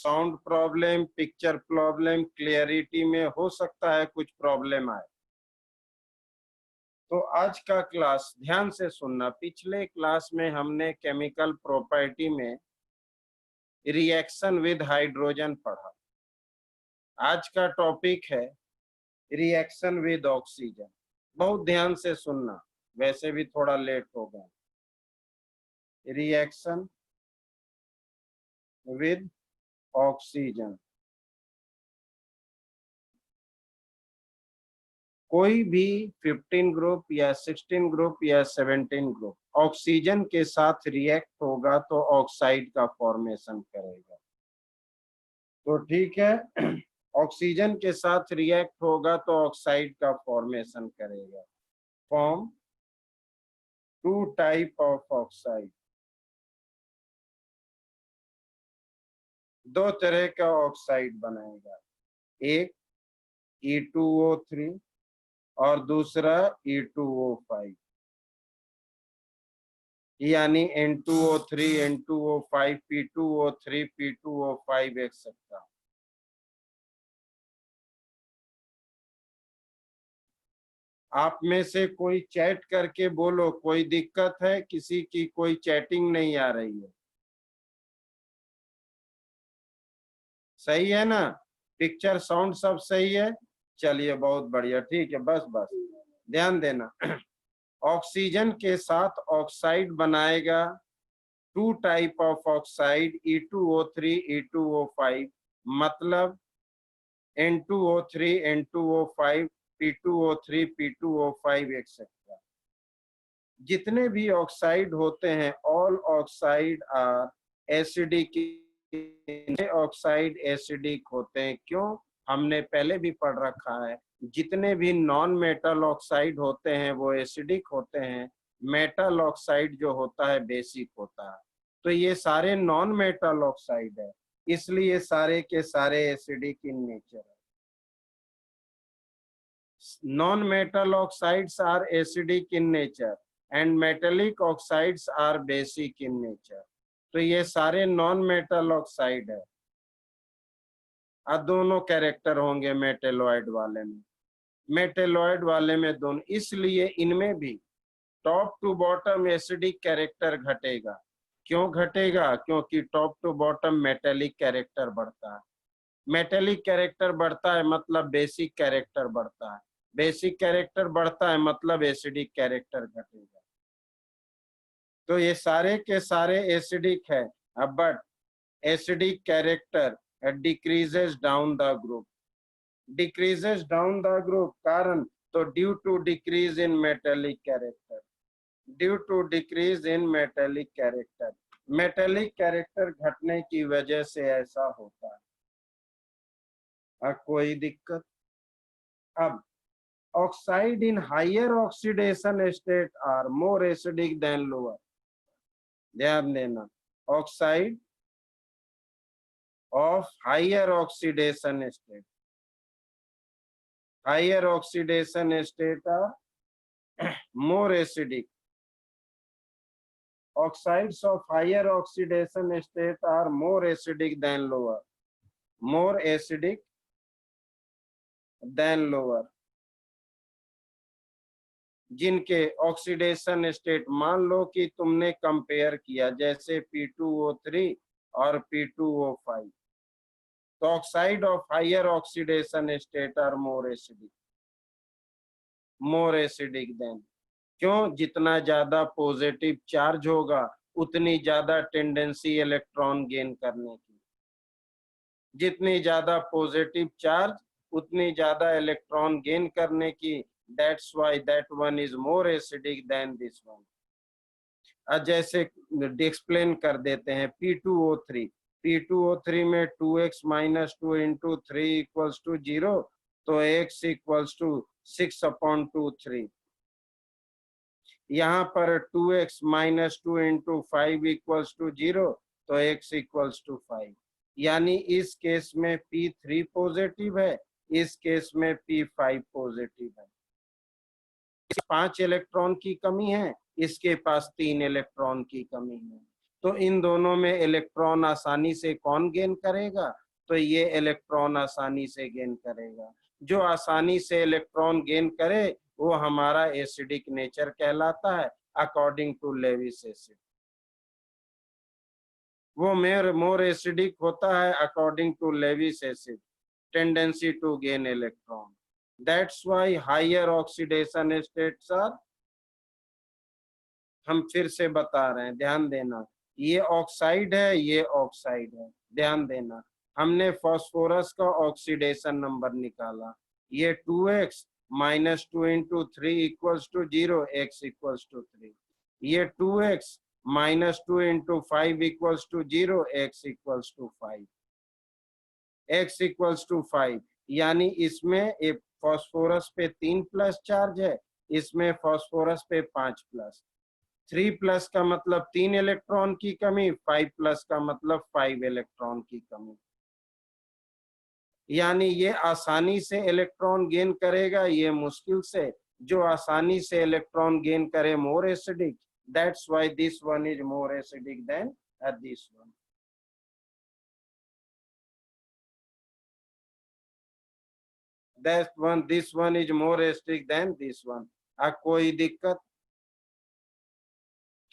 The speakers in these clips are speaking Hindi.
Sound problem, picture problem, clarity में हो सकता है कुछ प्रॉब्लम आए। तो आज का क्लास ध्यान से सुनना। पिछले क्लास में हमने केमिकल प्रॉपर्टी में रिएक्शन विद हाइड्रोजन पढ़ा। आज का टॉपिक है रिएक्शन विद ऑक्सीजन। बहुत ध्यान से सुनना, वैसे भी थोड़ा लेट हो गए। Reaction with oxygen. कोई भी 15 ग्रुप या 16 ग्रुप या 17 ग्रुप ऑक्सीजन के साथ रिएक्ट होगा तो ऑक्साइड का फॉर्मेशन करेगा। तो ठीक है, ऑक्सीजन के साथ रिएक्ट होगा तो ऑक्साइड का फॉर्मेशन करेगा। Form 2 type of oxide. 2 तरह का ऑक्साइड बनाएगा, एक E2O3 और दूसरा E2O5, यानी N2O3, N2O5, P2O3, P2O5 etcetera. आप में से कोई चैट करके बोलो, कोई दिक्कत है? किसी की कोई चैटिंग नहीं आ रही है? सही है ना? पिक्चर साउंड सब सही है? चलिए बहुत बढ़िया, ठीक है। बस बस ध्यान देना। ऑक्सीजन के साथ ऑक्साइड बनाएगा 2 type of oxide, E2O3, E2O5, मतलब N2O3, N2O5, P2O3, P2O5 etcetera. जितने भी ऑक्साइड होते हैं, all oxide are acidic. Oxide acidic होते हैं। क्यों? हमने पहले भी पढ़ रखा है, जितने भी नॉन मेटल ऑक्साइड होते हैं वो एसिडिक होते हैं। मेटल ऑक्साइड जो होता है बेसिक होता है। तो ये सारे नॉन मेटल ऑक्साइड है, इसलिए सारे के सारे एसिडिक इन नेचर है। Non-metal oxides are acidic in nature and metallic oxides are basic in nature. तो ये सारे नॉन मेटल ऑक्साइड है। अब दोनों कैरेक्टर होंगे मेटेलॉइड वाले में, मेटेलॉइड वाले में दोनों, इसलिए इनमें भी top to bottom acidic character घटेगा। क्यों घटेगा? क्योंकि top to bottom metallic character बढ़ता है। मेटेलिक कैरेक्टर बढ़ता है मतलब बेसिक कैरेक्टर बढ़ता है। बेसिक कैरेक्टर बढ़ता है मतलब एसिडिक कैरेक्टर घटेगा। तो ये सारे के सारे एसिडिक है, but acidic character decreases down the group. Decreases down the group कारण, तो due to decrease in metallic character. Due to decrease in metallic character, metallic character घटने की वजह से ऐसा होता है। कोई दिक्कत? अब oxide in higher oxidation state are more acidic than lower. ध्यान देना, oxide of higher oxidation state, higher oxidation state are more acidic. Oxides of higher oxidation state are more acidic than lower. More acidic than lower. जिनके ऑक्सीडेशन स्टेट, मान लो कि तुमने कंपेयर किया जैसे P2O3 और P2O5, तो oxide of higher oxidation state are more acidic. More acidic than, क्यों? जितना ज्यादा पॉजिटिव चार्ज होगा उतनी ज्यादा टेंडेंसी इलेक्ट्रॉन गेन करने की। जितनी ज्यादा पॉजिटिव चार्ज उतनी ज्यादा इलेक्ट्रॉन गेन करने की। That's why that one is more acidic than this one. जैसे एक्सप्लेन कर देते हैं, P2O3, P2O3 में 2x minus 2 into 3 equals to 0, तो x इक्वल्स टू 6/2/3। यहाँ पर 2x minus 2 into 5 equals to 0, तो x इक्वल्स टू 5। यानी इस केस में P3 पॉजिटिव है, इस केस में P5 पॉजिटिव है। 5 इलेक्ट्रॉन की कमी है, इसके पास 3 इलेक्ट्रॉन की कमी है। तो इन दोनों में इलेक्ट्रॉन आसानी से कौन गेन करेगा? तो ये इलेक्ट्रॉन आसानी से गेन करेगा। जो आसानी से इलेक्ट्रॉन गेन करे वो हमारा एसिडिक नेचर कहलाता है अकॉर्डिंग टू लेविस एसिड। वो मोर एसिडिक होता है according to Lewis acid, tendency to gain electron. That's why higher oxidation states are, हम फिर से बता रहे हैं, ध्यान देना, ये ऑक्साइड है, ये ऑक्साइड है, ध्यान देना। हमने फास्फोरस का ऑक्सीडेशन नंबर निकाला, ये 2x minus 2 into 3 equals to 0, x equals to 3। ये 2x minus 2 into 5 equals to 0, x equals to 5, x equals to 5। यानी इसमें एक फास्फोरस पे 3 प्लस चार्ज है, इसमें फास्फोरस पे 5 प्लस। 3 प्लस का मतलब 3 इलेक्ट्रॉन की कमी, 5 प्लस का मतलब 5 इलेक्ट्रॉन की कमी। यानी ये आसानी से इलेक्ट्रॉन गेन करेगा, ये मुश्किल से। जो आसानी से इलेक्ट्रॉन गेन करे more acidic, that's why this one is more acidic then this one. This one is more acidic then this one. कोई दिक्कत?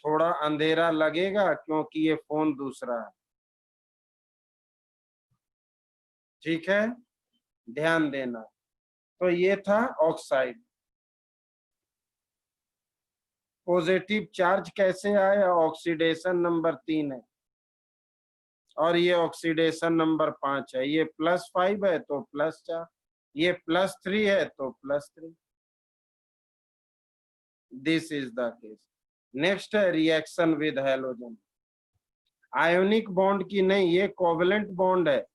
थोड़ा अंधेरा लगेगा क्योंकि ये फोन दूसरा है, ठीक है, ध्यान देना। तो ये था ऑक्साइड। पॉजिटिव चार्ज कैसे आया? ऑक्सीडेशन नंबर 3 है और ये ऑक्सीडेशन नंबर 5 है। ये +5 है तो +4, ये +3 है तो +3। This is the case. Next है reaction with halogen. Ionic bond की नहीं, ये कोवेलेंट बॉन्ड है।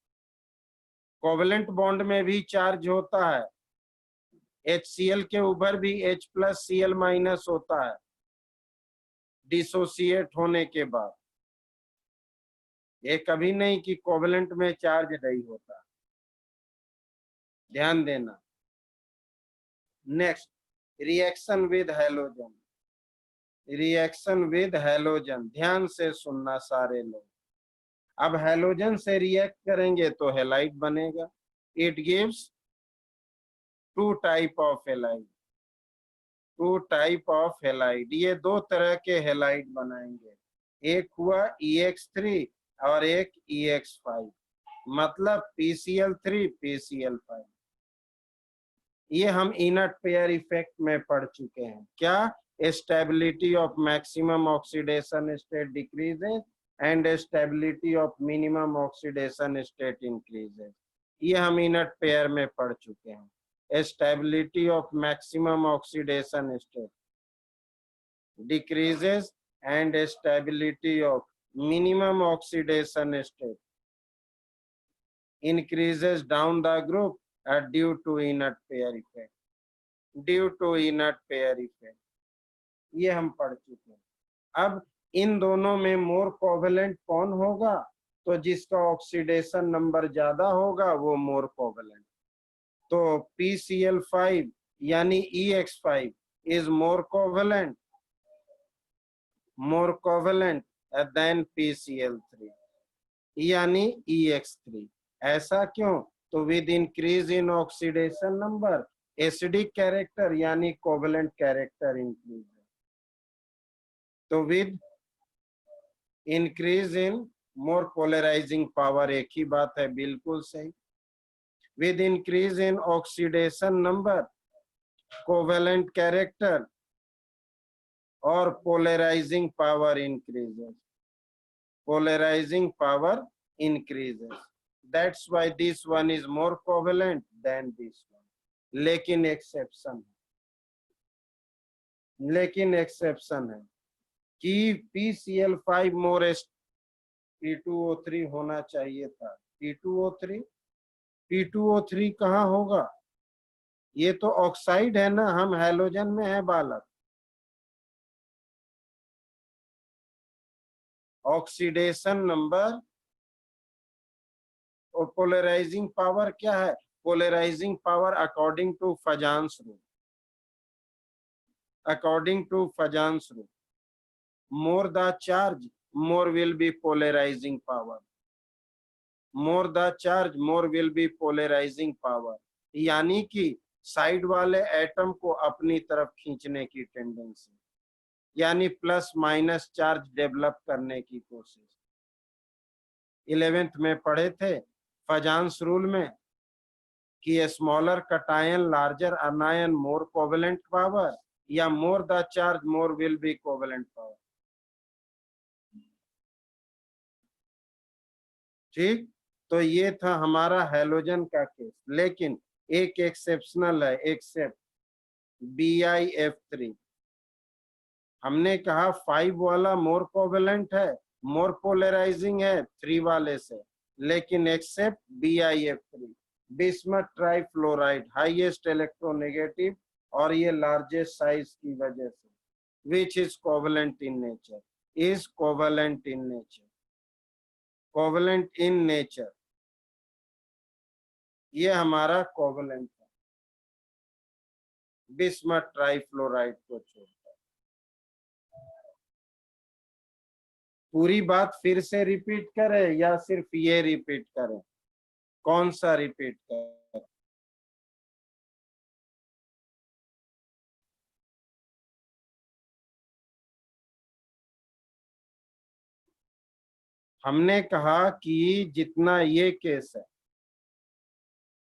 कोवेलेंट बॉन्ड में भी चार्ज होता है। HCl के ऊपर भी H+Cl- होता है डिसोसिएट होने के बाद। ये कभी नहीं कि कोवेलेंट में चार्ज नहीं होता, ध्यान देना। Next, reaction with halogen. Reaction with halogen, ध्यान से सुनना सारे लोग। अब हैलोजन से रिएक्ट करेंगे तो हैलाइड बनेगा। It gives 2 type of halide, 2 type of halide. ये 2 तरह के हैलाइड बनाएंगे, एक हुआ EX3 और एक EX5, मतलब PCl3 PCl5। ये हम इनर्ट पेयर इफेक्ट में पढ़ चुके हैं। क्या? Stability of maximum oxidation state decreases and stability of minimum oxidation state increases. ये हम इनर्ट पेयर में पढ़ चुके हैं। Stability of maximum oxidation state decreases and stability of minimum oxidation state increases down the group due to inert pair effect, due to inert pair effect। ये हम पढ़ चुके हैं। अब इन दोनों में मोर कोवेलेंट कौन होगा? तो जिसका ऑक्सीडेशन नंबर ज्यादा होगा वो मोर कोवेलेंट। तो PCl5 यानी EX5 is more covalent than PCl3 यानी EX3। ऐसा क्यों? तो with increase in oxidation number acidic character यानी कोवेलेंट कैरेक्टर इंक्रीज है। तो with increase in more polarizing power, एक ही बात है, बिल्कुल सही। With increase in oxidation number, covalent character और polarising power increases, polarizing power increases। That's why this one is more covalent than this one। लेकिन एक्सेप्शन है कि PCl5 मोर P2O3 होना चाहिए था। P2O3 कहाँ होगा? ये तो ऑक्साइड है ना, हम हैलोजन में है बालक। ऑक्सीडेशन नंबर और पोलराइजिंग पावर क्या है? Polarising power according to Fajans rule, according to Fajans rule, more the charge more will be polarizing power. More the charge, more will be polarizing power. यानी कि साइड वाले एटम को अपनी तरफ खींचने की टेंडेंसी, यानी प्लस माइनस चार्ज डेवलप करने की कोशिश। 11th में पढ़े थे फजांस रूल में कि स्मॉलर कटायन लार्जर अनायन मोर कोवेलेंट पावर, या मोर the charge more will be covalent power. ठीक, तो ये था हमारा हैलोजन का केस। लेकिन एक एक्सेप्शनल है, एक्सेप्ट BiF3। हमने कहा 5 वाला मोर कोवेलेंट है, मोर पोलराइजिंग है 3 वाले से, लेकिन except BiF3, bismuth trifluoride, highest electronegative और ये लार्जेस्ट साइज की वजह से, which is covalent in nature, is covalent in nature, covalent in nature, ये हमारा कोवेलेंट है बिस्मथ ट्राइफ्लोराइड को छोड़कर। पूरी बात फिर से रिपीट करें या सिर्फ ये रिपीट करें? कौन सा रिपीट करें? हमने कहा कि जितना ये केस है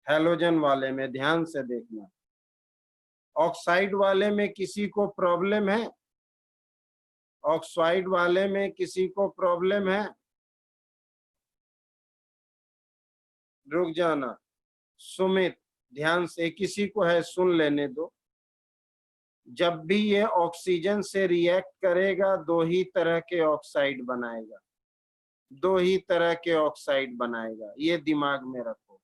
हैलोजन वाले में, ध्यान से देखना, ऑक्साइड वाले में किसी को प्रॉब्लम है? ऑक्साइड वाले में किसी को प्रॉब्लम है? रुक जाना सुमित, ध्यान से, किसी को है सुन लेने दो। जब भी ये ऑक्सीजन से रिएक्ट करेगा दो ही तरह के ऑक्साइड बनाएगा, दो ही तरह के ऑक्साइड बनाएगा, ये दिमाग में रखो।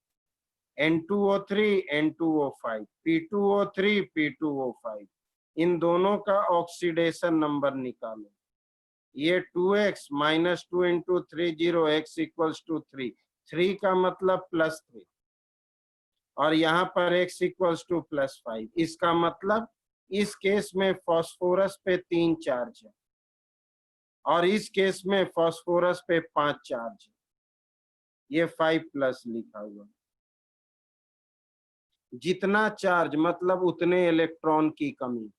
N2O3 N2O5, P2O3 P2O5, इन दोनों का ऑक्सीडेशन नंबर निकालो। ये 2x minus 2 into 3 0 x equals to 3, 3 का मतलब +3, और यहाँ पर x इक्वल्स टू +5। इसका मतलब इस केस में फास्फोरस पे 3 चार्ज है और इस केस में फास्फोरस पे 5 चार्ज है, ये 5+ लिखा हुआ। जितना चार्ज मतलब उतने इलेक्ट्रॉन की कमी,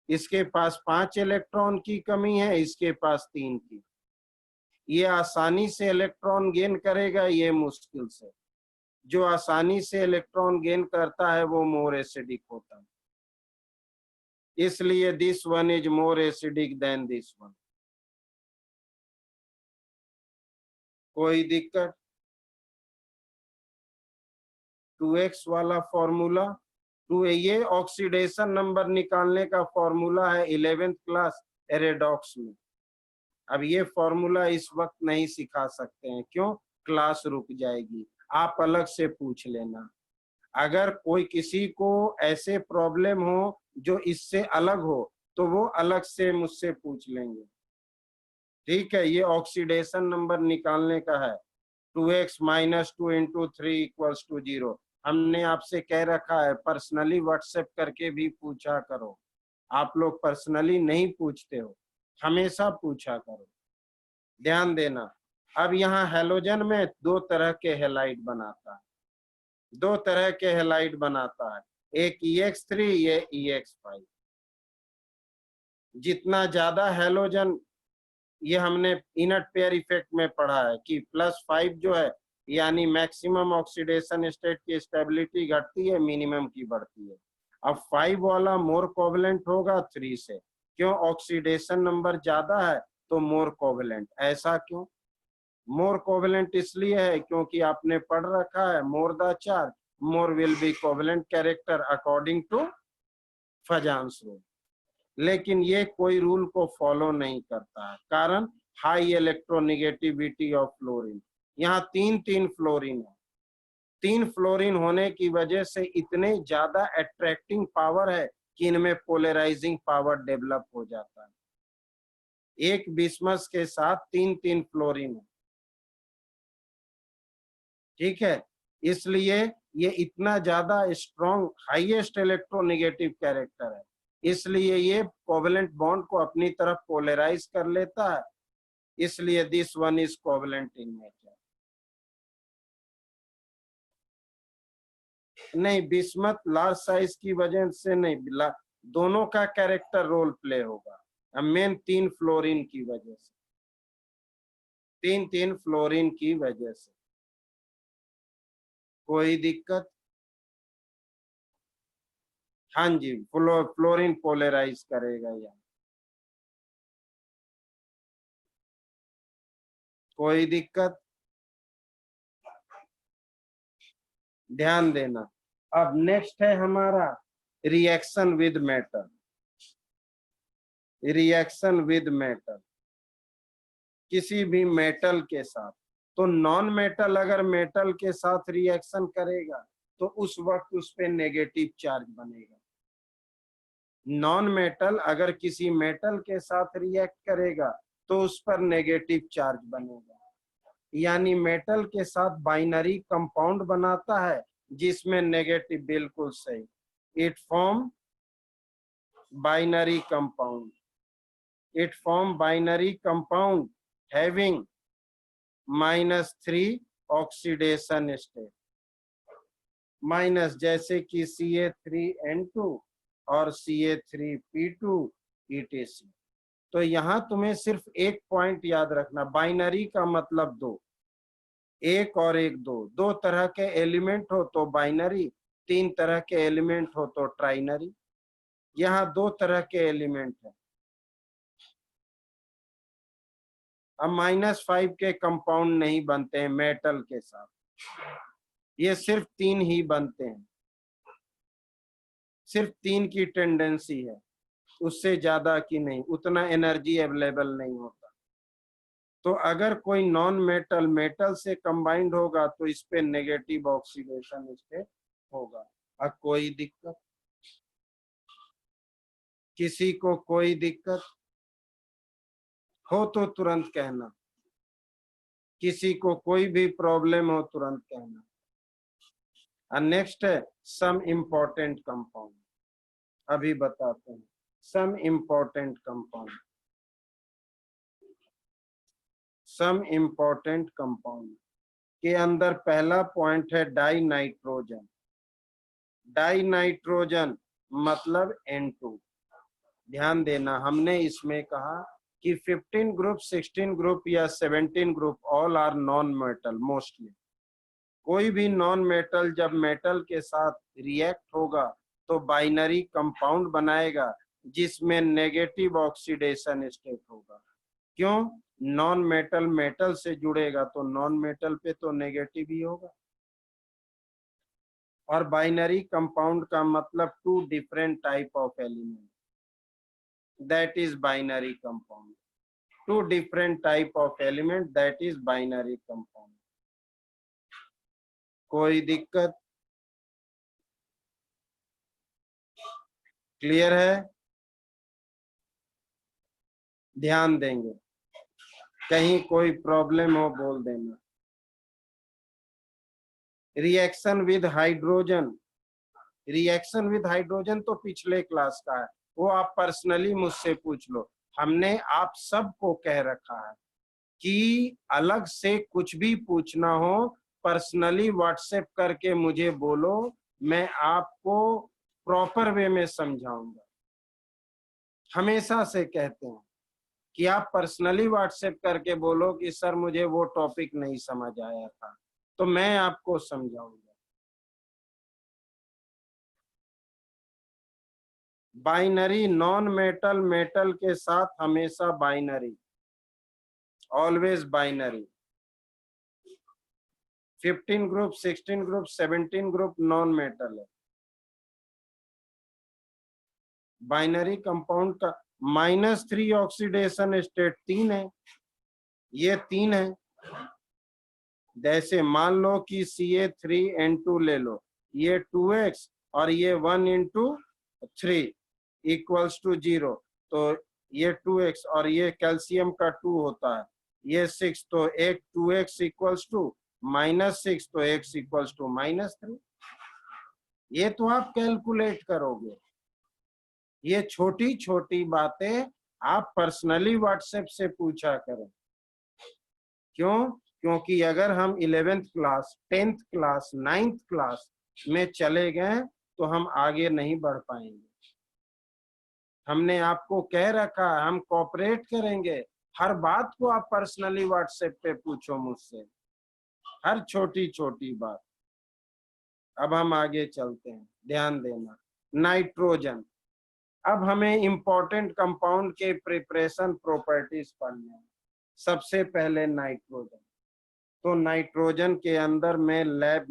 इसके पास 5 इलेक्ट्रॉन की कमी है, इसके पास 3 की। ये आसानी से इलेक्ट्रॉन गेन करेगा, ये मुश्किल से। जो आसानी से इलेक्ट्रॉन गेन करता है वो मोर एसिडिक होता है, इसलिए this one is more acidic then this one. कोई दिक्कत? 2x वाला फॉर्मूला, ये ऑक्सीडेशन नंबर निकालने का फॉर्मूला है 11th क्लास रेडॉक्स में। अब ये फॉर्मूला इस वक्त नहीं सिखा सकते हैं, क्यों? क्लास रुक जाएगी, आप अलग से पूछ लेना। अगर कोई किसी को ऐसे प्रॉब्लम हो जो इससे अलग हो तो वो अलग से मुझसे पूछ लेंगे, ठीक है? ये ऑक्सीडेशन नंबर निकालने का है, 2x minus 2 into 3 equals to 0। हमने आपसे कह रखा है पर्सनली व्हाट्सएप करके भी पूछा करो। आप लोग पर्सनली नहीं पूछते हो, हमेशा पूछा करो, ध्यान देना। अब यहाँ हैलोजन में 2 तरह के हैलाइड बनाता है, 2 तरह के हैलाइड बनाता है, एक EX3, ये EX5। जितना ज्यादा हैलोजन, ये हमने इनट पेयर इफेक्ट में पढ़ा है कि +5 जो है यानी मैक्सिमम ऑक्सीडेशन स्टेट की स्टेबिलिटी घटती है, मिनिमम की बढ़ती है। अब 5 वाला मोर कोवेलेंट होगा 3 से, क्यों? ऑक्सीडेशन नंबर ज्यादा है तो मोर कोवेलेंट। ऐसा क्यों? मोर कोवेलेंट इसलिए है क्योंकि आपने पढ़ रखा है more the charge more will be covalent character according to Fajans rule. लेकिन ये कोई रूल को फॉलो नहीं करता है, कारण हाई इलेक्ट्रोनेगेटिविटी ऑफ फ्लोरीन। यहाँ 3 फ्लोरीन है, 3 फ्लोरीन होने की वजह से इतने ज्यादा अट्रैक्टिंग पावर है कि इनमें पोलराइजिंग पावर डेवलप हो जाता है। एक बिस्मस के साथ 3 फ्लोरीन है, ठीक है? इसलिए ये इतना ज्यादा स्ट्रॉन्ग हाईएस्ट इलेक्ट्रोनेगेटिव कैरेक्टर है, इसलिए ये कोवेलेंट बॉन्ड को अपनी तरफ पोलराइज कर लेता है इसलिए this one is covalent in nature. नहीं, बिस्मथ लार्ज साइज की वजह से नहीं, दोनों का कैरेक्टर रोल प्ले होगा। मेन 3 फ्लोरीन की वजह से, 3 फ्लोरीन की वजह से। कोई दिक्कत? हाँ जी, फ्लोरीन पोलराइज करेगा यहाँ। कोई दिक्कत? ध्यान देना। अब नेक्स्ट है हमारा reaction with metal. Reaction with metal, किसी भी मेटल के साथ। तो नॉन मेटल अगर मेटल के साथ रिएक्शन करेगा तो उस वक्त उस पे नेगेटिव चार्ज बनेगा। नॉन मेटल अगर किसी मेटल के साथ रिएक्ट करेगा तो उस पर नेगेटिव चार्ज बनेगा। यानी मेटल के साथ बाइनरी कंपाउंड बनाता है जिसमें नेगेटिव, बिल्कुल सही, it form binary compound, it form binary compound having -3 oxidation state. Minus जैसे कि Ca3N2 और Ca3P2 ETC। तो यहां तुम्हें सिर्फ एक पॉइंट याद रखना, बाइनरी का मतलब 2, 1 और 1 2, 2 तरह के एलिमेंट हो तो बाइनरी, 3 तरह के एलिमेंट हो तो ट्राइनरी। यहाँ 2 तरह के एलिमेंट है। अब -5 के कंपाउंड नहीं बनते हैं मेटल के साथ, ये सिर्फ 3 ही बनते हैं, सिर्फ 3 की टेंडेंसी है, उससे ज्यादा की नहीं, उतना एनर्जी अवेलेबल नहीं होता। तो अगर कोई नॉन मेटल मेटल से कंबाइंड होगा तो इस पे नेगेटिव ऑक्सीडेशन स्टेट होगा। अब कोई दिक्कत? किसी को कोई दिक्कत हो तो तुरंत कहना, किसी को कोई भी प्रॉब्लम हो तुरंत कहना। नेक्स्ट है सम इम्पोर्टेंट कंपाउंड, अभी बताते हैं some important compound. Some important compound के अंदर पहला पॉइंट है डाई नाइट्रोजन। डाई नाइट्रोजन मतलब N2। ध्यान देना, हमने इसमें कहा कि 15 ग्रुप, 16 ग्रुप या 17 group all are non metal mostly. कोई भी नॉन मेटल जब मेटल के साथ रिएक्ट होगा तो बाइनरी कंपाउंड बनाएगा जिसमें नेगेटिव ऑक्सीडेशन स्टेट होगा। क्यों? नॉन मेटल मेटल से जुड़ेगा तो नॉन मेटल पे तो नेगेटिव ही होगा। और बाइनरी कंपाउंड का मतलब 2 different type of element, that is binary compound. 2 different type of element, that is binary compound. कोई दिक्कत? क्लियर है? ध्यान देंगे, कहीं कोई प्रॉब्लम हो बोल देना। Reaction with hydrogen, reaction with hydrogen तो पिछले क्लास का है, वो आप पर्सनली मुझसे पूछ लो। हमने आप सबको कह रखा है कि अलग से कुछ भी पूछना हो पर्सनली व्हाट्सएप करके मुझे बोलो, मैं आपको प्रॉपर वे में समझाऊंगा। हमेशा से कहते हैं कि आप पर्सनली व्हाट्सएप करके बोलो कि सर मुझे वो टॉपिक नहीं समझ आया था, तो मैं आपको समझाऊंगा। बाइनरी नॉन मेटल मेटल के साथ हमेशा binary, always binary. 15 group, 16 group, 17 group non metal है। बाइनरी कंपाउंड का -3 ऑक्सीडेशन स्टेट 3 है, ये 3 है। जैसे मान लो कि Ca3N2 ले लो, ये 2x और ये 1 × 3 इक्वल्स टू 0, तो ये 2x और ये कैल्शियम का 2 होता है, ये 6, तो एक 2x इक्वल्स टू -6, तो x इक्वल्स टू -3। ये तो आप कैलकुलेट करोगे। ये छोटी छोटी बातें आप पर्सनली व्हाट्सएप से पूछा करें। क्यों? क्योंकि अगर हम 11th class, 10th class, 9th class में चले गए तो हम आगे नहीं बढ़ पाएंगे। हमने आपको कह रखा है हम कोऑपरेट करेंगे, हर बात को आप पर्सनली व्हाट्सएप पे पूछो मुझसे, हर छोटी छोटी बात। अब हम आगे चलते हैं, ध्यान देना। नाइट्रोजन, अब हमें इंपॉर्टेंट कंपाउंड के प्रिपरेशन प्रॉपर्टीज पढ़ने हैं। सबसे पहले नाइट्रोजन, तो नाइट्रोजन के अंदर में लैब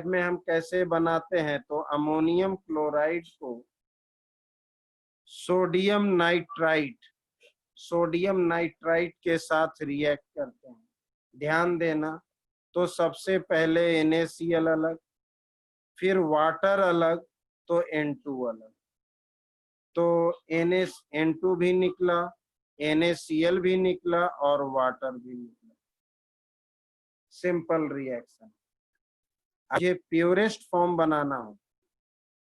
में हम कैसे बनाते हैं, तो अमोनियम क्लोराइड को सोडियम नाइट्राइट के साथ रिएक्ट करते हैं। ध्यान देना, तो सबसे पहले NaCl अलग, फिर वाटर अलग, तो N2 अलग, तो N2 भी निकला, NaCl भी निकला और वाटर भी निकला। Simple reaction. ये प्योरेस्ट फॉर्म बनाना हो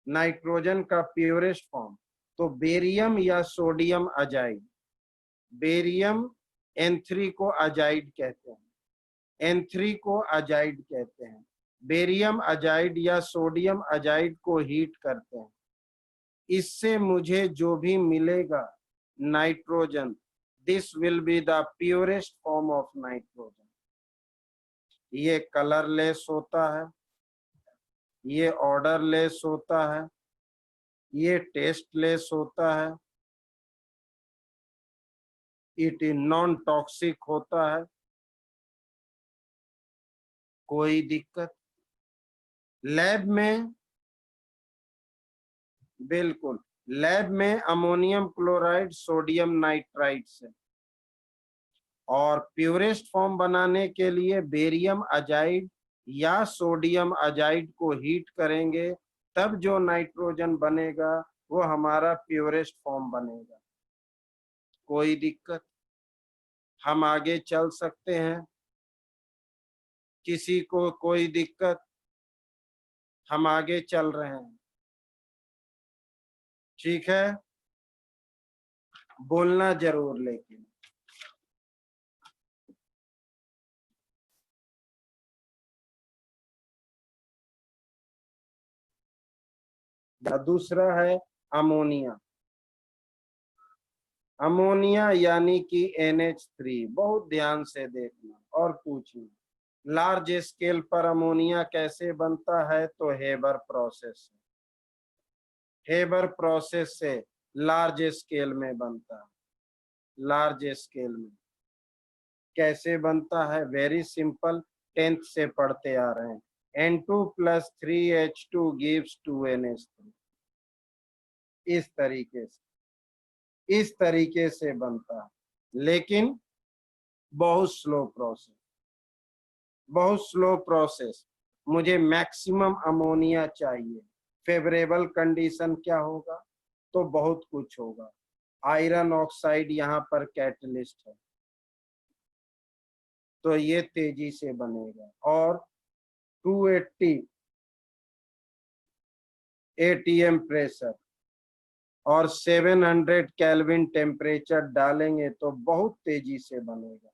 नाइट्रोजन का, प्योरेस्ट फॉर्म, तो बेरियम या सोडियम अजाइड, बेरियम N3 को अजाइड कहते हैं, N3 को अजाइड कहते हैं। बेरियम अजाइड या सोडियम अजाइड को हीट करते हैं, इससे मुझे जो भी मिलेगा nitrogen, this will be the purest form of nitrogen. ये कलरलेस होता है, ये ऑर्डरलेस होता है, ये टेस्टलेस होता है, इट इज नॉन टॉक्सिक होता है। कोई दिक्कत? लैब में, बिल्कुल, लैब में अमोनियम क्लोराइड सोडियम नाइट्राइट से, और प्योरेस्ट फॉर्म बनाने के लिए बेरियम अजाइड या सोडियम अजाइड को हीट करेंगे, तब जो नाइट्रोजन बनेगा वो हमारा प्योरेस्ट फॉर्म बनेगा। कोई दिक्कत? हम आगे चल सकते हैं, किसी को कोई दिक्कत? हम आगे चल रहे हैं, ठीक है, बोलना जरूर लेकिन। दूसरा है अमोनिया। अमोनिया यानी कि NH3, बहुत ध्यान से देखना और पूछना। लार्ज स्केल पर अमोनिया कैसे बनता है, तो हेबर प्रोसेस से लार्ज स्केल में बनता है। लार्ज स्केल में कैसे बनता है? वेरी सिंपल, 10th से पढ़ते आ रहे हैं। N2 + 3H2 gives 2NH3। इस तरीके से बनता है, लेकिन बहुत स्लो प्रोसेस। मुझे मैक्सिमम अमोनिया चाहिए। फेवरेबल कंडीशन क्या होगा, तो बहुत कुछ होगा। आयरन ऑक्साइड यहाँ पर कैटलिस्ट है, तो ये तेजी से बनेगा। और 280 ATM प्रेशर और 700 केल्विन टेम्परेचर डालेंगे तो बहुत तेजी से बनेगा।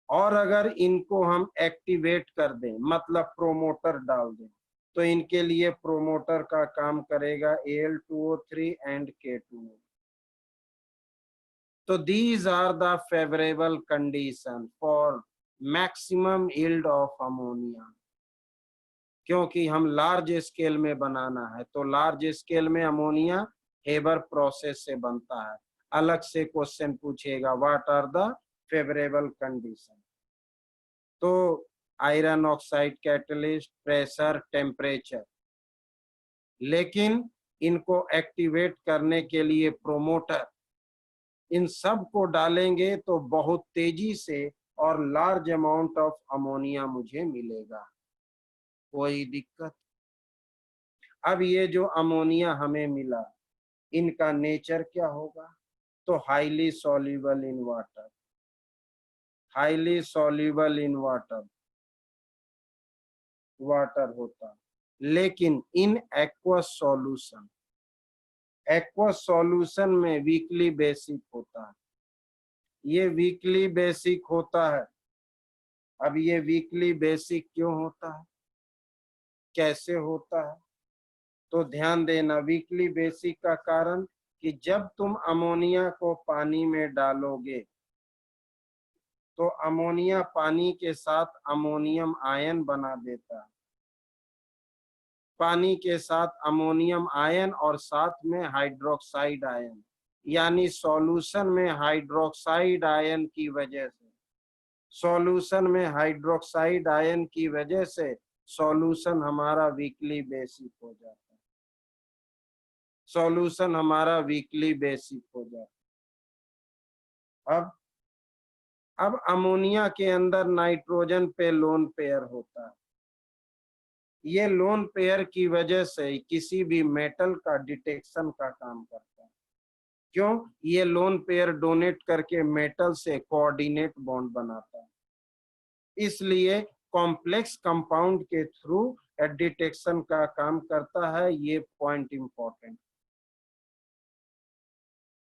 और अगर इनको हम एक्टिवेट कर दें, मतलब प्रोमोटर डाल दें, तो इनके लिए प्रोमोटर का काम करेगा Al2O3 एंड K2O। तो these are the favorable condition for maximum yield of ammonia। क्योंकि हम लार्ज स्केल में बनाना है, तो लार्ज स्केल में अमोनिया हेबर प्रोसेस से बनता है। अलग से क्वेश्चन पूछेगा, what are the favourable condition, तो iron oxide catalyst, pressure, temperature. लेकिन इनको एक्टिवेट करने के लिए प्रोमोटर, इन सब को डालेंगे तो बहुत तेजी से और लार्ज अमाउंट ऑफ अमोनिया मुझे मिलेगा। कोई दिक्कत? अब ये जो अमोनिया हमें मिला, इनका नेचर क्या होगा, तो highly soluble in water, highly soluble in water होता, लेकिन इन एक्वस सॉल्यूशन में वीकली बेसिक होता है। ये वीकली बेसिक होता है। अब ये वीकली बेसिक क्यों होता है, कैसे होता है, तो ध्यान देना। वीकली बेसिक का कारण कि जब तुम अमोनिया को पानी में डालोगे तो अमोनिया पानी के साथ अमोनियम आयन बना देता है, पानी के साथ अमोनियम आयन और साथ में हाइड्रोक्साइड आयन, यानी सॉल्यूशन में हाइड्रोक्साइड आयन की वजह से, सॉल्यूशन में हाइड्रोक्साइड आयन की वजह से सॉल्यूशन हमारा वीकली बेसिक हो जाता है, सॉल्यूशन हमारा वीकली बेसिक हो जाता है। अब अमोनिया के अंदर नाइट्रोजन पे लोन पेयर होता है। ये लोन पेयर की वजह से किसी भी मेटल का डिटेक्शन का काम करता है। क्यों? ये लोन पेयर डोनेट करके मेटल से कोऑर्डिनेट बॉन्ड बनाता है, इसलिए कॉम्प्लेक्स कंपाउंड के थ्रू डिटेक्शन का काम करता है। ये पॉइंट इंपॉर्टेंट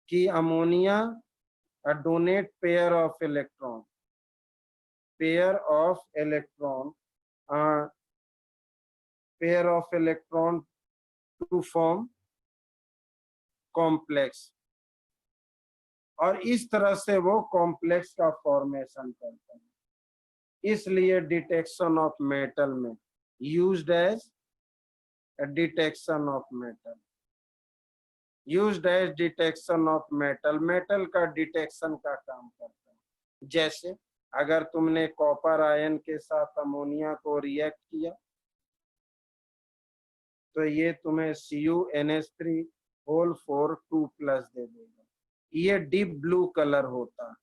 कि ammonia donate pair of electron, pair of electron, pair of electron to form complex, और इस तरह से वो कॉम्प्लेक्स का फॉर्मेशन करते हैं। इसलिए डिटेक्शन ऑफ मेटल में used as detection of metal, used as detection of metal, metal का डिटेक्शन का काम करता है। जैसे अगर तुमने कॉपर आयन के साथ अमोनिया को रिएक्ट किया तो ये तुम्हें CuNH3 होल 4 2+ दे देगा, ये डीप ब्लू कलर होता है।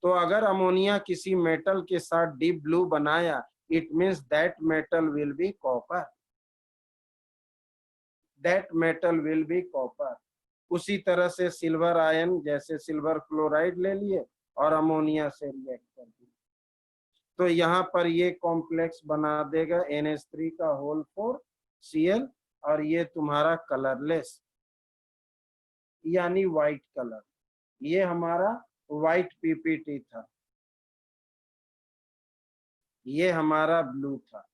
तो अगर अमोनिया किसी मेटल के साथ डीप ब्लू बनाया, it means that metal will be copper, that metal will be copper. उसी तरह से सिल्वर आयन, जैसे सिल्वर क्लोराइड ले लिए और अमोनिया से रिएक्ट कर दिया, तो यहाँ पर ये कॉम्प्लेक्स बना देगा NH3 का होल 4 Cl, और ये तुम्हारा कलरलेस यानी व्हाइट कलर। ये हमारा व्हाइट PPT था, ये हमारा ब्लू था।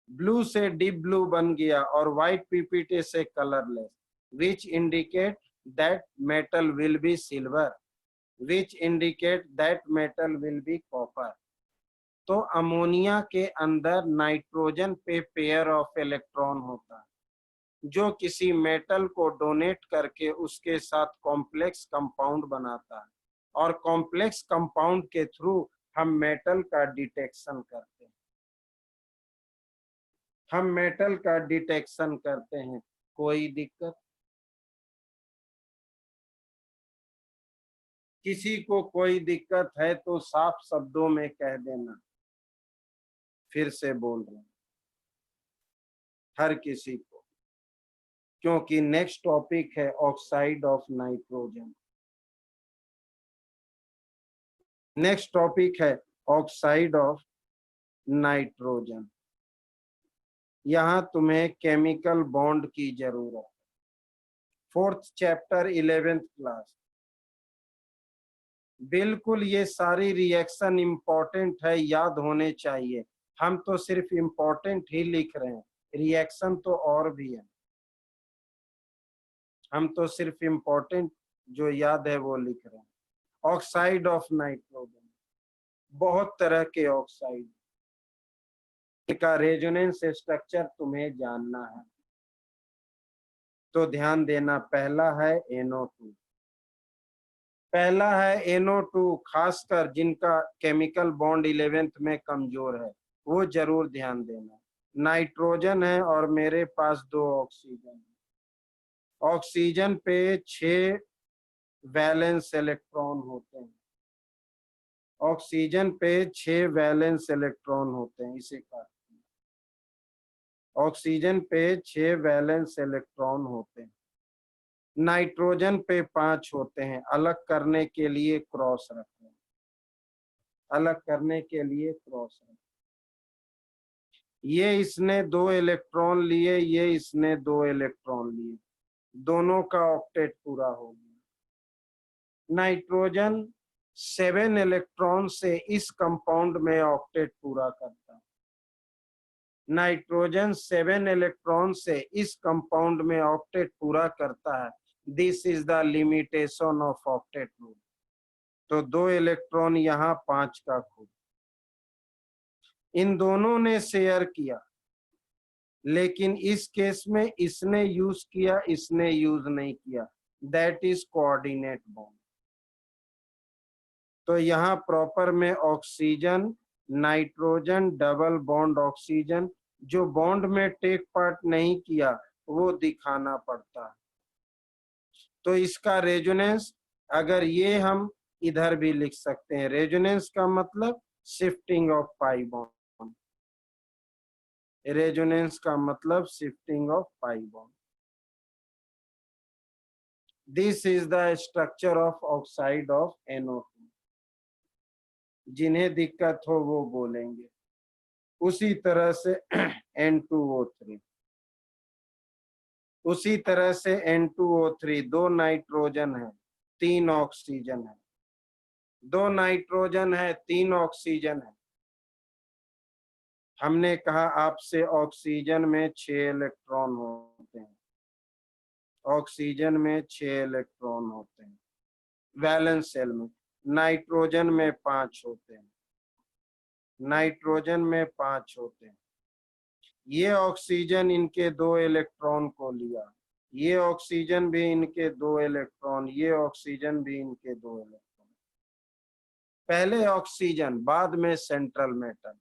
ब्लू से डीप ब्लू बन गया और व्हाइट PPT से colourless, which indicate that metal will be silver, which indicate that metal will be copper। तो अमोनिया के अंदर नाइट्रोजन पे पेयर ऑफ इलेक्ट्रॉन होता है, जो किसी मेटल को डोनेट करके उसके साथ कॉम्प्लेक्स कंपाउंड बनाता है, और कॉम्प्लेक्स कंपाउंड के थ्रू हम मेटल का डिटेक्शन करते हैं, हम मेटल का डिटेक्शन करते हैं। कोई दिक्कत? किसी को कोई दिक्कत है तो साफ शब्दों में कह देना। फिर से बोल रहे हैं हर किसी को, क्योंकि नेक्स्ट टॉपिक है oxide of nitrogen. Next topic है ऑक्साइड ऑफ नाइट्रोजन। यहां तुम्हें केमिकल बॉन्ड की जरूरत है। 4th chapter 11th class. बिल्कुल, ये सारी रिएक्शन इंपॉर्टेंट है, याद होने चाहिए। हम तो सिर्फ इंपॉर्टेंट ही लिख रहे हैं, रिएक्शन तो और भी है। हम तो सिर्फ इंपॉर्टेंट जो याद है वो लिख रहे हैं। ऑक्साइड ऑफ नाइट्रोजन, बहुत तरह के ऑक्साइड का रेजोनेंस स्ट्रक्चर तुम्हें जानना है, तो ध्यान देना। पहला है NO2, पहला है NO2। खासकर जिनका केमिकल बॉन्ड 11th में कमजोर है वो जरूर ध्यान देना। नाइट्रोजन है और मेरे पास 2 ऑक्सीजन है। ऑक्सीजन पे 6 वैलेंस इलेक्ट्रॉन होते हैं, ऑक्सीजन पे 6 वैलेंस इलेक्ट्रॉन होते हैं, इसे काटते हैं। ऑक्सीजन पे 6 वैलेंस इलेक्ट्रॉन होते हैं, नाइट्रोजन पे 5 होते हैं। अलग करने के लिए क्रॉस रखें, अलग करने के लिए क्रॉस रखें। ये इसने 2 इलेक्ट्रॉन लिए, ये इसने 2 इलेक्ट्रॉन लिए, दोनों का ऑक्टेट पूरा हो गया। नाइट्रोजन 7 इलेक्ट्रॉन से इस कंपाउंड में ऑक्टेट पूरा करता है। नाइट्रोजन 7 इलेक्ट्रॉन से इस कंपाउंड में ऑक्टेट पूरा करता है। This is the limitation of octet rule. तो 2 इलेक्ट्रॉन यहाँ 5 का खूब। इन दोनों ने शेयर किया, लेकिन इस केस में इसने यूज किया, इसने यूज नहीं किया। That is coordinate bond. तो यहाँ प्रॉपर में oxygen nitrogen double bond oxygen, जो बॉन्ड में टेक पार्ट नहीं किया वो दिखाना पड़ता है। तो इसका रेजोनेंस, अगर ये हम इधर भी लिख सकते हैं, रेजोनेंस का मतलब shifting of pi bond. Resonance का मतलब shifting of pi bond. This is the structure of oxide of NO2। जिन्हें दिक्कत हो वो बोलेंगे। उसी तरह से N2O3, उसी तरह से N2O3 2 नाइट्रोजन है 3 ऑक्सीजन है, 2 नाइट्रोजन है 3 ऑक्सीजन है। हमने कहा आपसे ऑक्सीजन में 6 इलेक्ट्रॉन होते हैं, ऑक्सीजन में 6 इलेक्ट्रॉन होते हैं वैलेंस शेल में। नाइट्रोजन में 5 होते हैं, नाइट्रोजन में 5 होते हैं। ये ऑक्सीजन इनके 2 इलेक्ट्रॉन को लिया, ये ऑक्सीजन भी इनके 2 इलेक्ट्रॉन, ये ऑक्सीजन भी इनके 2 इलेक्ट्रॉन। पहले ऑक्सीजन, बाद में सेंट्रल मेटल,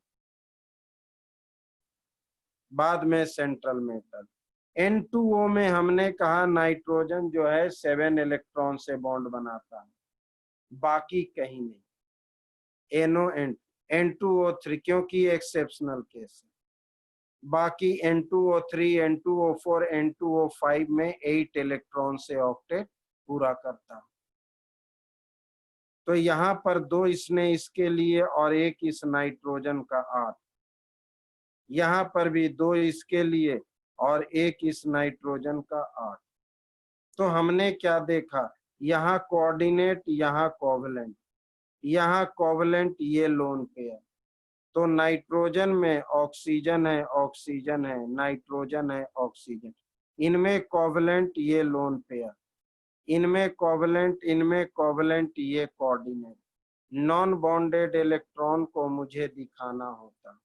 बाद में सेंट्रल मेटल। N2O में हमने कहा नाइट्रोजन जो है 7 इलेक्ट्रॉन से बॉन्ड बनाता है, बाकी कहीं नहीं। N2O3 क्योंकि एक्सेप्शनल केस है। बाकी N2O3, N2O4, N2O5 में 8 इलेक्ट्रॉन से ऑक्टेट पूरा करता है। तो यहाँ पर 2 इसने इसके लिए और 1 इस नाइट्रोजन का 8। यहाँ पर भी 2 इसके लिए और 1 इस नाइट्रोजन का 8। तो हमने क्या देखा, यहाँ कोऑर्डिनेट, यहाँ कोवलेंट, यहाँ कोवलेंट, ये लोन पेयर। तो नाइट्रोजन में ऑक्सीजन है, ऑक्सीजन है, नाइट्रोजन है, ऑक्सीजन। इनमें कोवलेंट, ये लोन पेयर। इनमें कोवलेंट, इनमें कोवलेंट, ये कोऑर्डिनेट। नॉन बॉन्डेड इलेक्ट्रॉन को मुझे दिखाना होता,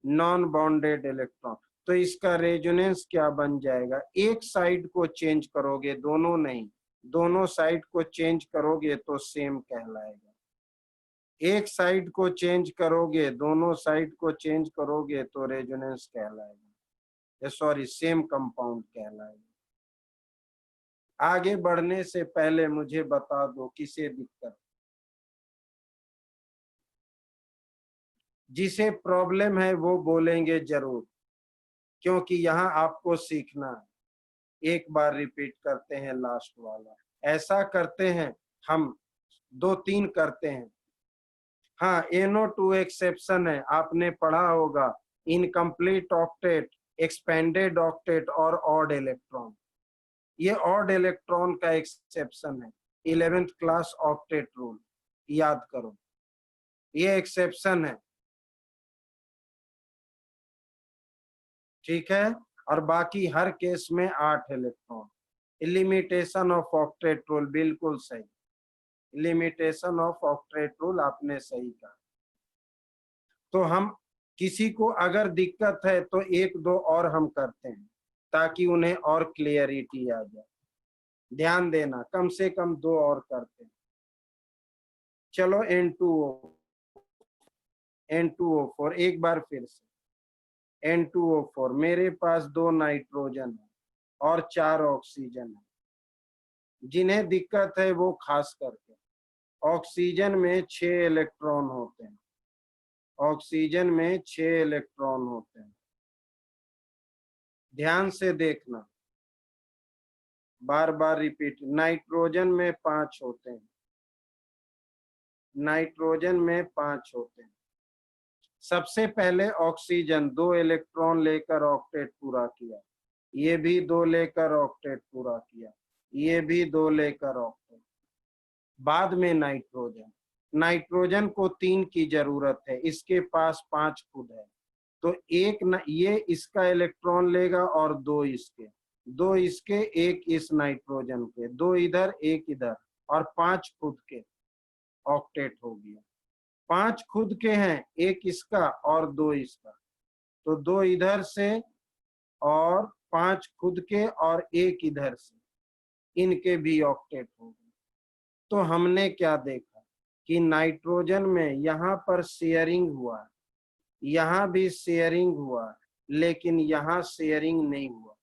नॉन बॉन्डेड इलेक्ट्रॉन। तो इसका रेजोनेंस क्या बन जाएगा, एक साइड को चेंज करोगे, दोनों नहीं, दोनों साइड को चेंज करोगे तो सेम कहलाएगा। एक साइड को चेंज करोगे, दोनों साइड को चेंज करोगे तो रेजोनेंस कहलाएगा, सॉरी सेम कंपाउंड कहलाएगा। आगे बढ़ने से पहले मुझे बता दो किसे दिक्कत, जिसे प्रॉब्लम है वो बोलेंगे जरूर, क्योंकि यहाँ आपको सीखना है। एक बार रिपीट करते हैं लास्ट वाला। ऐसा करते हैं हम, 2-3 करते हैं। हाँ, NO2 एक्सेप्शन है, आपने पढ़ा होगा, इनकम्प्लीट ऑक्टेट, एक्सपेंडेड ऑक्टेट और ऑड इलेक्ट्रॉन। ये ऑड इलेक्ट्रॉन का एक्सेप्शन है, 11th क्लास ऑक्टेट रूल याद करो, ये एक्सेप्शन है, ठीक है। और बाकी हर केस में 8 electron. Limitation of octet rule बिल्कुल सही, लिमिटेशन ऑफ ऑक्टेट रूल आपने सही कहा। तो हम किसी को अगर दिक्कत है तो 1-2 और हम करते हैं ताकि उन्हें और क्लियरिटी आ जाए। ध्यान देना, कम से कम 2 और करते हैं। चलो N2O4 एक बार फिर से। N2O4, मेरे पास 2 नाइट्रोजन है और 4 ऑक्सीजन है। जिन्हें दिक्कत है वो खास करके, ऑक्सीजन में 6 इलेक्ट्रॉन होते हैं, ऑक्सीजन में 6 इलेक्ट्रॉन होते हैं। ध्यान से देखना, बार बार रिपीट। नाइट्रोजन में 5 होते हैं, नाइट्रोजन में 5 होते हैं। सबसे पहले ऑक्सीजन 2 इलेक्ट्रॉन लेकर ऑक्टेट पूरा किया, ये भी 2 लेकर ऑक्टेट पूरा किया, ये भी 2 लेकर ऑक्टेट। बाद में नाइट्रोजन। नाइट्रोजन को 3 की जरूरत है, इसके पास 5 खुद है, तो ये इसका इलेक्ट्रॉन लेगा और 2 इसके, 2 इसके, 1 इस नाइट्रोजन के, 2 इधर 1 इधर, और 5 खुद के, ऑक्टेट हो गया। 5 खुद के हैं, 1 इसका और 2 इसका, तो 2 इधर से और 5 खुद के और 1 इधर से, इनके भी ऑक्टेट हो गए। तो हमने क्या देखा कि नाइट्रोजन में यहाँ पर शेयरिंग हुआ, यहाँ भी शेयरिंग हुआ, लेकिन यहाँ शेयरिंग नहीं हुआ।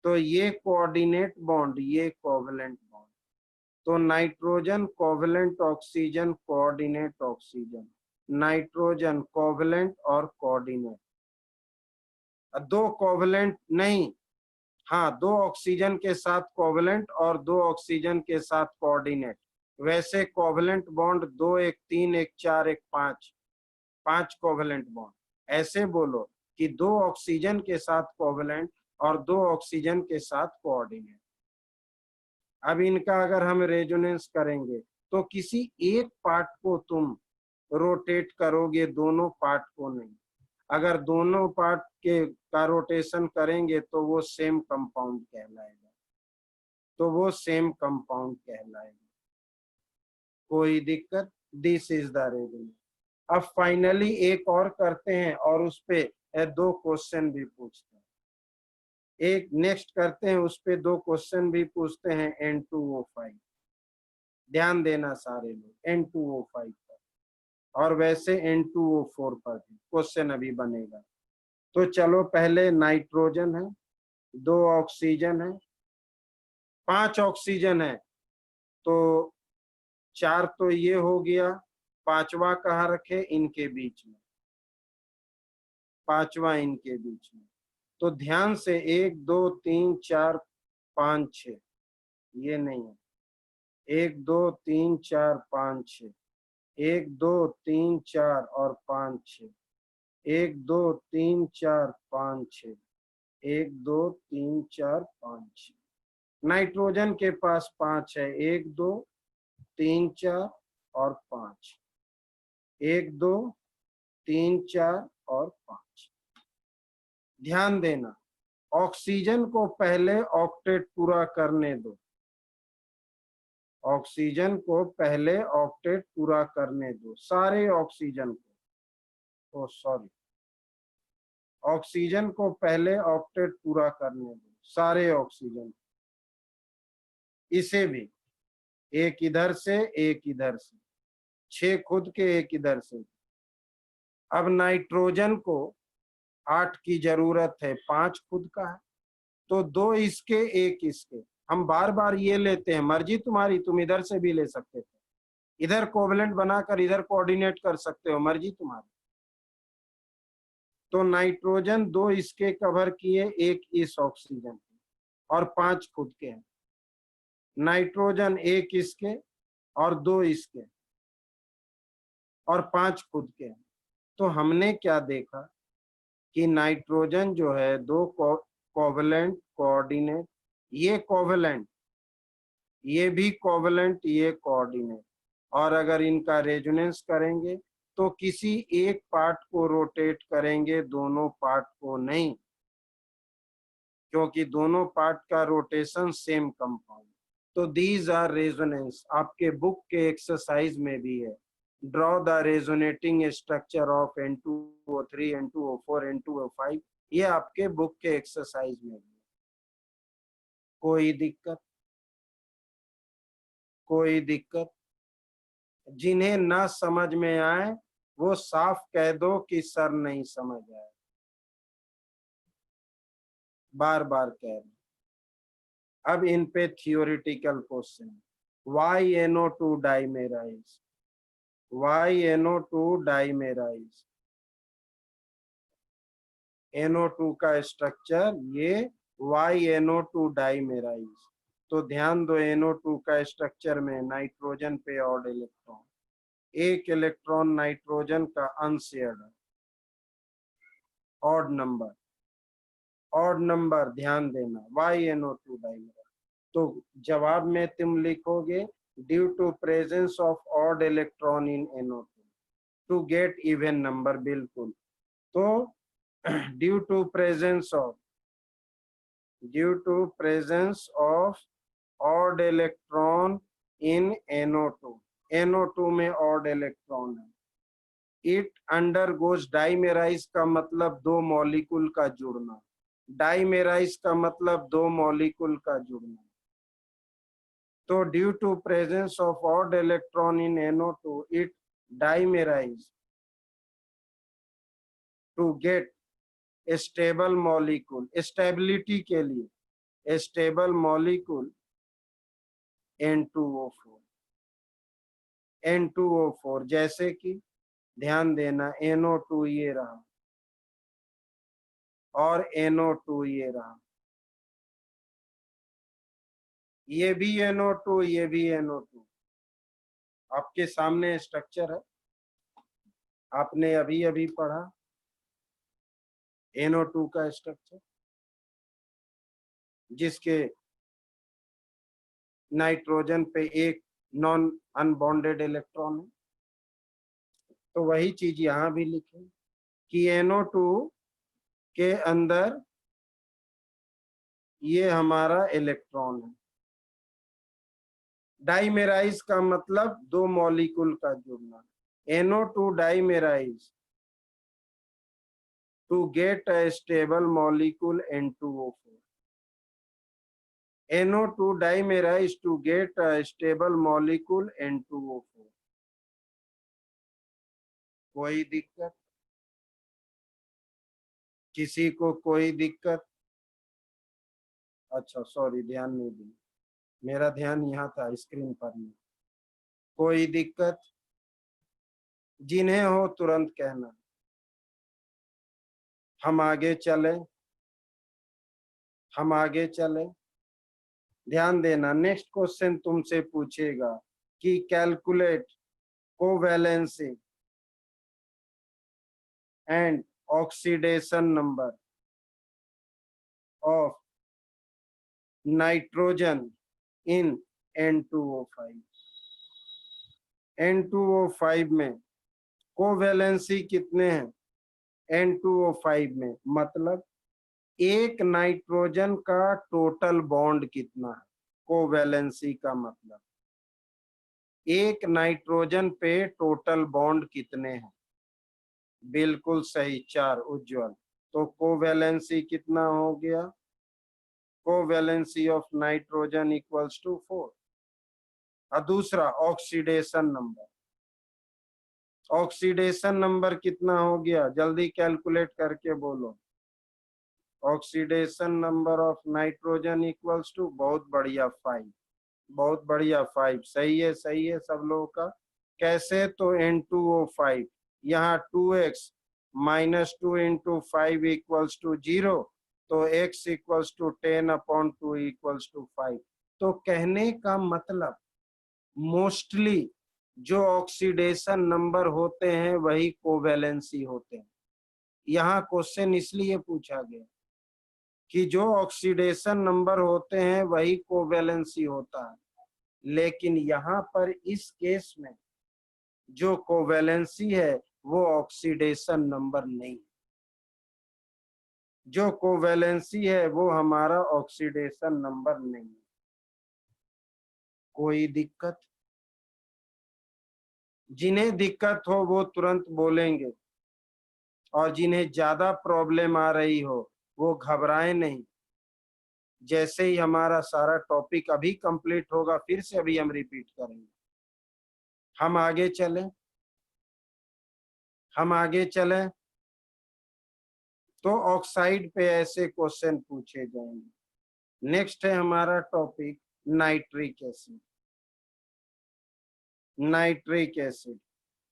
तो ये कोऑर्डिनेट बॉन्ड, ये कोवलेंट बॉन्ड, तो nitrogen covalent oxygen, coordinate oxygen, nitrogen covalent और कोऑर्डिनेट। 2 कोवलेंट नहीं, हाँ, 2 ऑक्सीजन के साथ कोवलेंट और 2 ऑक्सीजन के साथ कोऑर्डिनेट। वैसे कोवलेंट बॉन्ड 2, 1, 3, 1, 4, 1, 5, 5 कोवलेंट बॉन्ड। ऐसे बोलो कि 2 ऑक्सीजन के साथ कोवलेंट और 2 ऑक्सीजन के साथ कोऑर्डिनेट। अब इनका अगर हम रेजोनेंस करेंगे तो किसी एक पार्ट को तुम रोटेट करोगे, दोनों पार्ट को नहीं। अगर दोनों पार्ट के का रोटेशन करेंगे तो वो सेम कंपाउंड कहलाएगा, तो वो सेम कंपाउंड कहलाएगा। कोई दिक्कत? This is the resonance. अब फाइनली एक और करते हैं और उस पे 2 क्वेश्चन भी पूछते हैं। एक नेक्स्ट करते हैं, उस पे 2 क्वेश्चन भी पूछते हैं N2O5। ध्यान देना सारे लोग N2O5 पर, और वैसे N2O4 पर भी क्वेश्चन अभी बनेगा। तो चलो, पहले नाइट्रोजन है, 2 ऑक्सीजन है, 5 ऑक्सीजन है, तो 4 तो ये हो गया, 5वां कहाँ रखे? इनके बीच में, 5वां इनके बीच में। तो ध्यान से 1 2 3 4 5 6, ये नहीं है, 1 2 3 4 5 6, 1 2 3 4 और 5 6, 1 2 3 4 5 6, 1 2 3 4 5 6। नाइट्रोजन के पास 5 है, 1 2 3 4 और 5, 1 2 3 4 और 5। ध्यान देना, ऑक्सीजन को पहले ऑक्टेट पूरा करने दो, ऑक्सीजन को पहले ऑक्टेट पूरा करने दो, सारे ऑक्सीजन को, ओ सॉरी, ऑक्सीजन को पहले ऑक्टेट पूरा करने दो, सारे ऑक्सीजन। इसे भी, एक इधर से एक इधर से, 6 खुद के, 1 इधर से। अब नाइट्रोजन को 8 की जरूरत है, 5 खुद का है, तो 2 इसके 1 इसके। हम बार बार ये लेते हैं, मर्जी तुम्हारी, तुम इधर से भी ले सकते थे, इधर कोवलेंट बनाकर इधर कोऑर्डिनेट कर सकते हो, मर्जी तुम्हारी। तो नाइट्रोजन 2 इसके कवर किए, 1 इस ऑक्सीजन के, और 5 खुद के हैं। नाइट्रोजन 1 इसके और 2 इसके और 5 खुद के हैं। तो हमने क्या देखा कि नाइट्रोजन जो है 2 कोवलेंट, कोऑर्डिनेट, ये कोवलेंट, ये भी कोवलेंट, ये कोऑर्डिनेट, और अगर इनका रेजोनेंस करेंगे तो किसी एक पार्ट को रोटेट करेंगे, दोनों पार्ट को नहीं, क्योंकि दोनों पार्ट का रोटेशन सेम कंपाउंड। तो दीज आर रेजोनेंस, आपके बुक के एक्सरसाइज में भी है। Draw the resonating structure of N2O3, N2O4, N2O5, ये आपके बुक के एक्सरसाइज में भी है। कोई दिक्कत? कोई दिक्कत? जिन्हें ना समझ में आए वो साफ कह दो कि सर नहीं समझ आए, बार बार कह रहे। अब इन पे theoretical question, YNO2 डाइमेराइज, YNO2 डाइमेराइज, NO2 का स्ट्रक्चर ये YNO2 डाइमेराइज। तो ध्यान दो, NO2 का स्ट्रक्चर में नाइट्रोजन पे ऑड इलेक्ट्रॉन, 1 इलेक्ट्रॉन नाइट्रोजन का अनशेयर्ड है, ऑड नंबर, ऑड नंबर, ध्यान देना, YNO2 डाइमेराइज। तो जवाब में तुम लिखोगे due to presence of odd electron in NO2 to get even number. बिल्कुल, तो due to presence of odd electron in NO2, NO2 में ऑड इलेक्ट्रॉन है, इट अंडरगोज डाइमेराइज का मतलब दो मॉलिक्यूल का जुड़ना, डाइमेराइज का मतलब दो मॉलिक्यूल का जुड़ना। तो due to presence of odd electron in NO2 it dimerize to get stable molecule, stability के लिए स्टेबल मॉलिक्यूल N2O4, N2O4 जैसे कि ध्यान देना NO2 ये रहा और NO2 ये रहा, ये भी NO2, ये भी NO2। आपके सामने स्ट्रक्चर है, आपने अभी अभी पढ़ा NO2 का स्ट्रक्चर, जिसके नाइट्रोजन पे एक नॉन अनबॉन्डेड इलेक्ट्रॉन है। तो वही चीज यहां भी लिखे कि NO2 के अंदर ये हमारा इलेक्ट्रॉन है। डाइमेराइज का मतलब दो मॉलिक्यूल का जुड़ना, NO2 dimerize to get a stable molecule N2O4, NO2 dimerize to get a stable molecule N2O4। कोई दिक्कत? किसी को कोई दिक्कत? अच्छा सॉरी, ध्यान नहीं दी, मेरा ध्यान यहाँ था स्क्रीन पर नहीं। कोई दिक्कत? जिन्हें हो तुरंत कहना। हम आगे चले, हम आगे चले। ध्यान देना, नेक्स्ट क्वेश्चन तुमसे पूछेगा कि calculate covalency and oxidation number of nitrogen in N2O5। N2O5 में कोवैलेंसी कितने हैं N2O5 में, मतलब एक नाइट्रोजन का टोटल बॉन्ड कितना है। कोवैलेंसी का मतलब एक नाइट्रोजन पे टोटल बॉन्ड कितने हैं। बिल्कुल सही, 4। उज्जवल, तो कोवैलेंसी कितना हो गया, covalency of nitrogen equals to 4। और दूसरा ऑक्सीडेशन नंबर, ऑक्सीडेशन नंबर कितना हो गया, जल्दी कैलकुलेट करके बोलो। Oxidation number of nitrogen equals to, बहुत बढ़िया, 5। बहुत बढ़िया, 5 सही है, सही है सब लोगों का। कैसे, तो N2O5 यहाँ 2x minus 2 into 5 equals to 0, तो x equals to 10/2 equals to 5। तो कहने का मतलब मोस्टली जो ऑक्सीडेशन नंबर होते हैं वही कोवैलेंसी होते हैं। यहाँ क्वेश्चन इसलिए पूछा गया कि जो ऑक्सीडेशन नंबर होते हैं वही कोवैलेंसी होता है, लेकिन यहाँ पर इस केस में जो कोवैलेंसी है वो ऑक्सीडेशन नंबर नहीं, जो कोवैलेंसी है वो हमारा ऑक्सीडेशन नंबर नहीं। कोई दिक्कत? जिन्हें दिक्कत हो वो तुरंत बोलेंगे, और जिन्हें ज्यादा प्रॉब्लम आ रही हो वो घबराए नहीं। जैसे ही हमारा सारा टॉपिक अभी कंप्लीट होगा फिर से अभी हम रिपीट करेंगे। हम आगे चले, हम आगे चले, तो ऑक्साइड पे ऐसे क्वेश्चन पूछे जाएंगे। नेक्स्ट है हमारा topic nitric acid. Nitric acid,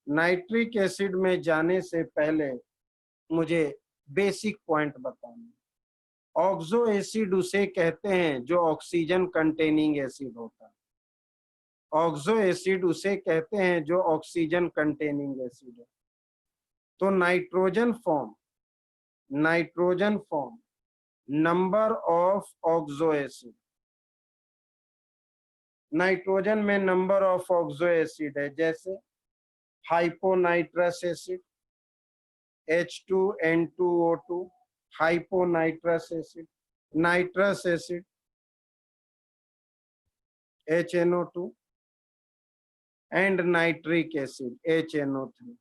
nitric acid में जाने से पहले मुझे बेसिक पॉइंट बताना। ऑक्सो एसिड उसे कहते हैं जो ऑक्सीजन कंटेनिंग एसिड होता है। ऑक्सो एसिड उसे कहते हैं जो ऑक्सीजन कंटेनिंग एसिड है। तो nitrogen form, nitrogen form number of oxo acid, nitrogen में नंबर ऑफ ऑक्सो एसिड है, जैसे hyponitrous acid H2N2O2, hyponitrous acid, nitrous acid HNO2 and nitric acid HNO3।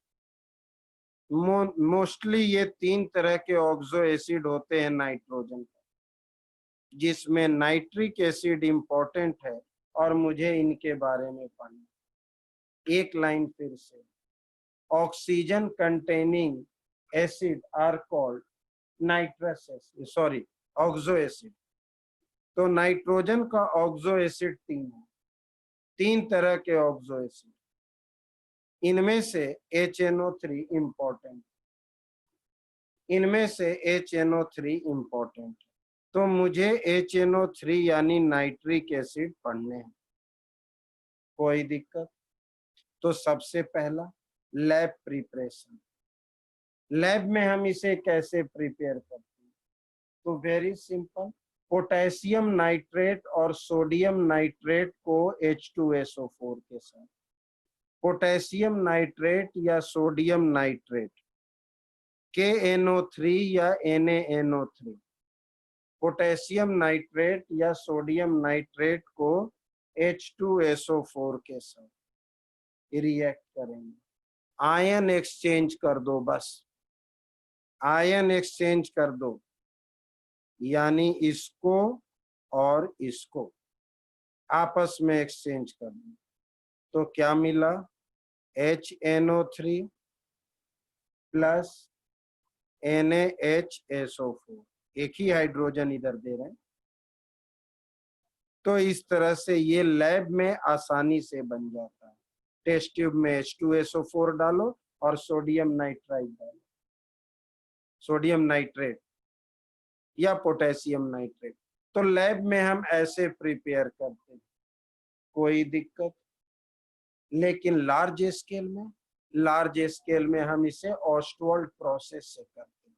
Mostly ये 3 तरह के ऑक्सो एसिड होते हैं नाइट्रोजन का, जिसमें नाइट्रिक एसिड इंपॉर्टेंट है और मुझे इनके बारे में पढ़ना। एक लाइन फिर से, oxygen containing acid are called nitrous acid, sorry oxo acid. तो नाइट्रोजन का ऑक्सो एसिड 3 है, 3 तरह के ऑक्सो एसिड, इनमें से HNO3 इंपॉर्टेंट, इनमें से HNO3 इंपॉर्टेंट। तो मुझे HNO3 यानी नाइट्रिक एसिड पढ़ने हैं, कोई दिक्कत? तो सबसे पहला लैब प्रिपरेशन, लैब में हम इसे कैसे प्रिपेयर करते हैं? तो वेरी सिंपल, पोटेशियम नाइट्रेट और सोडियम नाइट्रेट को H2SO4 के साथ, पोटेशियम नाइट्रेट या सोडियम नाइट्रेट KNO3 या NaNO3, पोटेशियम नाइट्रेट या सोडियम नाइट्रेट को H2SO4 के साथ रिएक्ट करेंगे, आयन एक्सचेंज कर दो, बस आयन एक्सचेंज कर दो, यानी इसको और इसको आपस में एक्सचेंज कर दो। तो क्या मिला? HNO3 प्लस NaHSO4, एक ही हाइड्रोजन इधर दे रहे हैं। तो इस तरह से ये लैब में आसानी से बन जाता है। टेस्ट ट्यूब में H2SO4 डालो और सोडियम नाइट्राइड डालो, सोडियम नाइट्रेट या पोटेशियम नाइट्रेट। तो लैब में हम ऐसे प्रिपेयर करते हैं, कोई दिक्कत? लेकिन लार्ज स्केल में हम इसे ऑस्टवाल्ड प्रोसेस से करते हैं,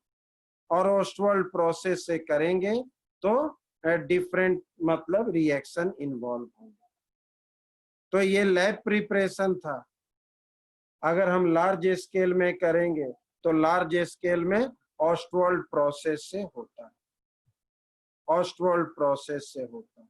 और ऑस्टवाल्ड प्रोसेस से करेंगे तो डिफरेंट मतलब रिएक्शन इन्वॉल्व होंगे। तो ये लैब प्रिपरेशन था। अगर हम लार्ज स्केल में करेंगे तो लार्ज स्केल में ऑस्टवाल्ड प्रोसेस से होता है, ऑस्टवाल्ड प्रोसेस से होता है।